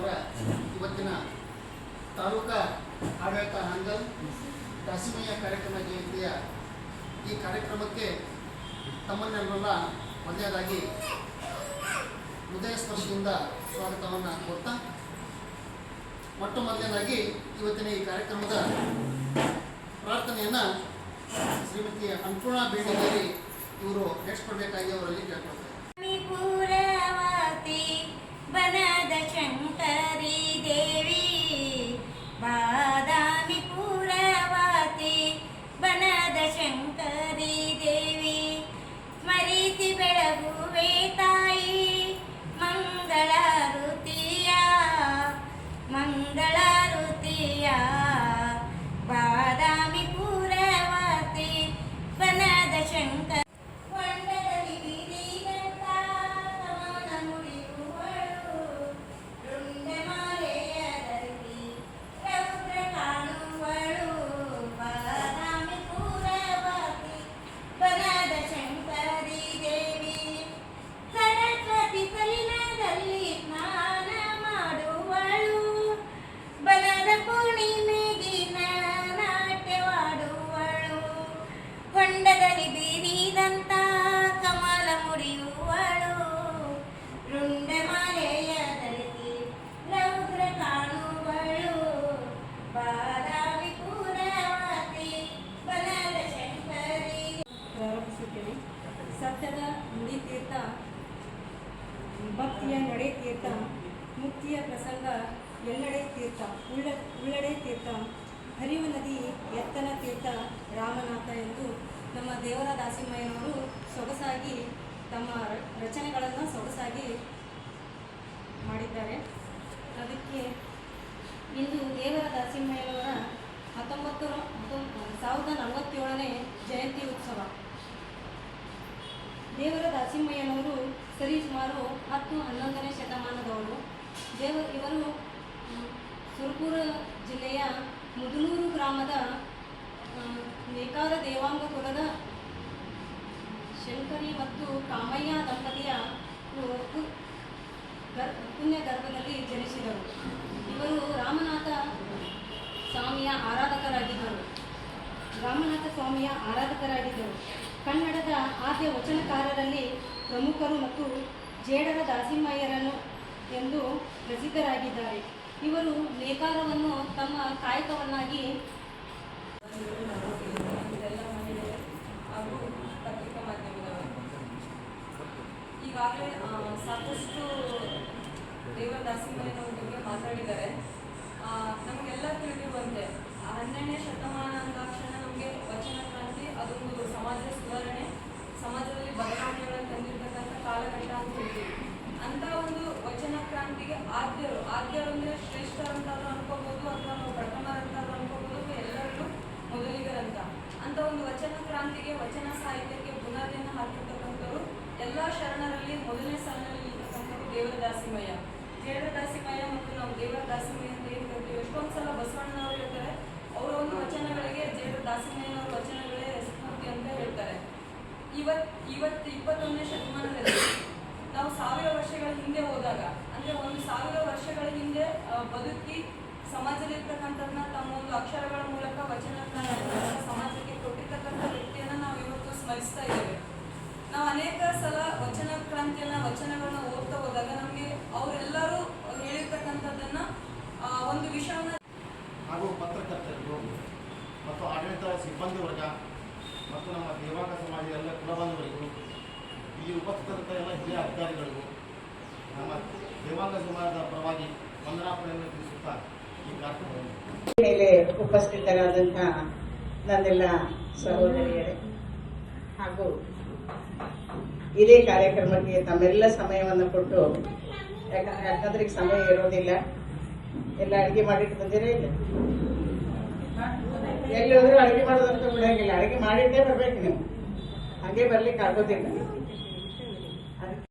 ಅವರ ಇವತ್ತಿನ ತಾಲೂಕಾ ಆಡಳಿತ ಹಾನಗಲ್ ದಾಸಿಮಯ್ಯ ಕಾರ್ಯಕ್ರಮ ಜಯಂತಿಯ ಈ ಕಾರ್ಯಕ್ರಮಕ್ಕೆ ತಮ್ಮನ್ನೆಲ್ಲ ಮೊದಲನೇದಾಗಿ ಹೃದಯ ಸ್ಪರ್ಶದಿಂದ ಸ್ವಾಗತವನ್ನು ಕೊಡ್ತಾ ಮೊಟ್ಟ ಮೊದಲನೇದಾಗಿ ಇವತ್ತಿನ ಈ ಕಾರ್ಯಕ್ರಮದ ಪ್ರಾರ್ಥನೆಯನ್ನು ಶ್ರೀಮತಿ ಅನ್ನಪೂರ್ಣ ಬೇಡಿಗೇರಿ ಇವರು ನಡೆಸ್ಕೊಡ್ಬೇಕಾಗಿ ಅವರಲ್ಲಿ ಕೇಳ್ಕೊಳ್ತಾರೆ. ಬನದ ಶಂಕರಿ ದೇವಿ ಬಾದಾಮಿ ಪೂರವಾತಿ ಬನದ ಶಂಕರಿ ದೇವಿ ಸ್ಮರಿಸಿ ಬೆಳಗುವೆ ತಾಯಿ ಮಂಗಳಾರುತಿಯ ಬಾದಾಮಿ ಪೂರವಾತಿ ಬನದ ಶಂಕರ ಹೊಂಡದಲ್ಲಿ ಬೀರಿದಂತ ಕಮಲ ಮುಡಿಯುವಳು ರುಂಡಮಾಲೆಯ ಧರಿಸಿ ರೌದ್ರ ಕಾಣುವಳು ಬಾದಾಮಿ ಪೂರವಾತಿ ಬನದ ಶಂಕರಿ. ಪ್ರಾರಂಭಿಸುತ್ತೇನೆ. ಸತ್ಯದ ನುಡಿ ತೀರ್ಥ, ಭಕ್ತಿಯ ನಡೆ ತೀರ್ಥ, ಮುಕ್ತಿಯ ಪ್ರಸಂಗ ಎಲ್ಲೆಡೆ ತೀರ್ಥ, ಉಳ್ಳಡೆ ತೀರ್ಥ, ಹರಿವು ನದಿ ಎತ್ತನ ತೀರ್ಥ ರಾಮನಾಥ ಎಂದು ನಮ್ಮ ದೇವರ ದಾಸಿಮಯ್ಯನವರು ಸೊಗಸಾಗಿ ತಮ್ಮ ರಚನೆಗಳನ್ನು ಸೊಗಸಾಗಿ ಮಾಡಿದ್ದಾರೆ. ಅದಕ್ಕೆ ಇಂದು ದೇವರ ದಾಸಿಮಯ್ಯನವರ 1047ನೇ ಜಯಂತಿ ಉತ್ಸವ. ದೇವರ ದಾಸಿಮಯ್ಯನವರು ಸರಿಸುಮಾರು 10-11ನೇ ಶತಮಾನದವರು. ಇವರು ಸುರಪುರ ಜಿಲ್ಲೆಯ ಮುದನೂರು ಗ್ರಾಮದ ನೇಕಾರ ದೇವಾಂಗ ಕುಲದ ಶಂಕರಿ ಮತ್ತು ಕಾಮಯ್ಯ ದಂಪತಿಯ ಪುಣ್ಯ ಗರ್ಭದಲ್ಲಿ ಜನಿಸಿದರು. ಇವರು ರಾಮನಾಥ ಸ್ವಾಮಿಯ ಆರಾಧಕರಾಗಿದ್ದರು. ಕನ್ನಡದ ಆದ್ಯ ವಚನಕಾರರಲ್ಲಿ ಪ್ರಮುಖರು ಮತ್ತು ಜೇಡರ ದಾಸಿಮಯ್ಯರನ್ನು ಎಂದು ಪ್ರಸಿದ್ಧರಾಗಿದ್ದಾರೆ. ಇವರು ನೇಕಾರವನ್ನು ತಮ್ಮ ಕಾಯಕವನ್ನಾಗಿ ಎಲ್ಲ ಮಹಿಳೆಯರು ಹಾಗೂ ಪತ್ರಿಕಾ ಮಾಧ್ಯಮದವರು ಈಗಾಗಲೇ ಸಾಕಷ್ಟು ದೇವರ ದಾಸಿಮಯ್ಯನವರ ಬಗ್ಗೆ ಮಾತಾಡಿದ್ದಾರೆ. ನಮಗೆಲ್ಲ ತಿಳಿದಿರುವಂತೆ 12ನೇ ಶತಮಾನ ಅಂದಾಕ್ಷಣ ನಮಗೆ ವಚನ ಕ್ರಾಂತಿ ಅದೊಂದು ಸಮಾಜದ ಸುಧಾರಣೆ, ಸಮಾಜದಲ್ಲಿ ಬದಲಾವಣೆಗಳನ್ನು ತಂದಿರತಕ್ಕಂಥ ಕಾಲಘಟ್ಟ ಅಂತ ಹೇಳ್ತೀವಿ. ಅಂತ ಒಂದು ವಚನ ಕ್ರಾಂತಿಗೆ ಆದ್ಯರು ಅಂದರೆ ಶ್ರೇಷ್ಠರಂತಾದ್ರೂ ಅನ್ಕೋಬಹುದು, ಅಥವಾ ನಾವು ಪ್ರಥಮರಂತಾದ್ರೂ ಅನ್ಕೋಬಹುದು, ಅಥವಾ ಎಲ್ಲರಿಗೂ ಮೊದಲಿಗರಂತ. ಅಂತ ಒಂದು ವಚನ ಕ್ರಾಂತಿಗೆ, ವಚನ ಸಾಹಿತ್ಯಕ್ಕೆ ಬುನಾದಿಯನ್ನು ಹಾಕಿರ್ತಕ್ಕಂಥವ್ರು ಎಲ್ಲ ಶರಣರಲ್ಲಿ ಮೊದಲನೇ ಸಾಲಿನಲ್ಲಿ ಇರ್ತಕ್ಕಂಥವ್ರು ದೇವರ ದಾಸಿಮಯ್ಯ. ದೇವರ ದಾಸಿಮಯ್ಯ ಮತ್ತು ನಾವು ದೇವರ ದಾಸಿಮಯ್ಯ ಅಂತ ಏನು ಕರಿತೀವಿ. ಎಷ್ಟೊಂದು ಸಲ ಬಸವಣ್ಣನವರು ಹೇಳ್ತಾರೆ, ಅವರ ಒಂದು ವಚನಗಳಿಗೆ ದೇವರ ದಾಸಿಮಯ್ಯನವರ ವಚನಗಳೇ ಸ್ಫೂರ್ತಿ ಅಂತ ಹೇಳ್ತಾರೆ. ಇವತ್ತು 21ನೇ ಶತಮಾನದಲ್ಲಿ ನಾವು 1000 ವರ್ಷಗಳ ಹಿಂದೆ ಹೋದಾಗ, ಅಂದರೆ 1000 ವರ್ಷಗಳ ಹಿಂದೆ ಬದುಕಿ ಸಮಾಜದಲ್ಲಿರ್ತಕ್ಕಂಥದ್ದನ್ನ ತಮ್ಮ ಒಂದು ಅಕ್ಷರಗಳ ಮೂಲಕ ವಚನಗಳನ್ನ ಸಮಾಜಕ್ಕೆ ಕೊಟ್ಟಿರ್ತಕ್ಕಂಥ ವ್ಯಕ್ತಿಯನ್ನು ನಾವು ಇವತ್ತು ಸ್ಮರಿಸ್ತಾ ಇದ್ದೇವೆ. ನಾವು ಅನೇಕ ಸಲ ವಚನ ಕ್ರಾಂತಿಯನ್ನ ವಚನಗಳನ್ನ ಓದ್ತಾ ಹೋದಾಗ ನಮಗೆ ಅವರೆಲ್ಲರೂ ಹೇಳಿರ್ತಕ್ಕಂಥದ್ದನ್ನ ಒಂದು ವಿಷಯವನ್ನ ಹಾಗೂ ಪತ್ರಕರ್ತರು ಮತ್ತು ಆಡಳಿತ ಸಿಬ್ಬಂದಿ ವರ್ಗ ಮತ್ತು ನಮ್ಮ ದೇವಾಂಗ ಸಮಾಜದ ಎಲ್ಲ ಕುಲಬಂಧುಗಳಿಗೂ, ಇಲ್ಲಿ ಉಪಸ್ಥಿತರಂಥ ಎಲ್ಲ ಹಿರಿಯ ಅಧಿಕಾರಿಗಳಿಗೂ ನಮ್ಮ ದೇವಾಂಗ ಸಮಾಜದ ಪರವಾಗಿ ವಂದನಾಪನೆಯನ್ನು ತಿಳಿಸುತ್ತಾ ಈ ಕಾರ್ಯಕ್ರಮ ಮೇಲೆ ಉಪಸ್ಥಿತರಾದಂಥ ನನ್ನೆಲ್ಲ ಸಹೋದರಿಯರೇ ಹಾಗೂ ಇದೇ ಕಾರ್ಯಕ್ರಮಕ್ಕೆ ತಮ್ಮೆಲ್ಲ ಸಮಯವನ್ನು ಕೊಟ್ಟು, ಯಾಕಂದ್ರೆ ಈಗ ಸಮಯ ಇರೋದಿಲ್ಲ, ಎಲ್ಲ ಅಡುಗೆ ಮಾಡಿಟ್ಟು ಬಂದಿರೇ ಇಲ್ಲ, ಎಲ್ಲಿ ಹೋದ್ರೂ ಅಡುಗೆ ಮಾಡೋದಂತ ಬಿಡಂಗಿಲ್ಲ, ಅಡುಗೆ ಮಾಡಿದ್ದೇ ಬರ್ಬೇಕು ನೀವು, ಹಾಗೆ ಬರ್ಲಿಕ್ಕೆ ಆಗೋದಿಲ್ಲ.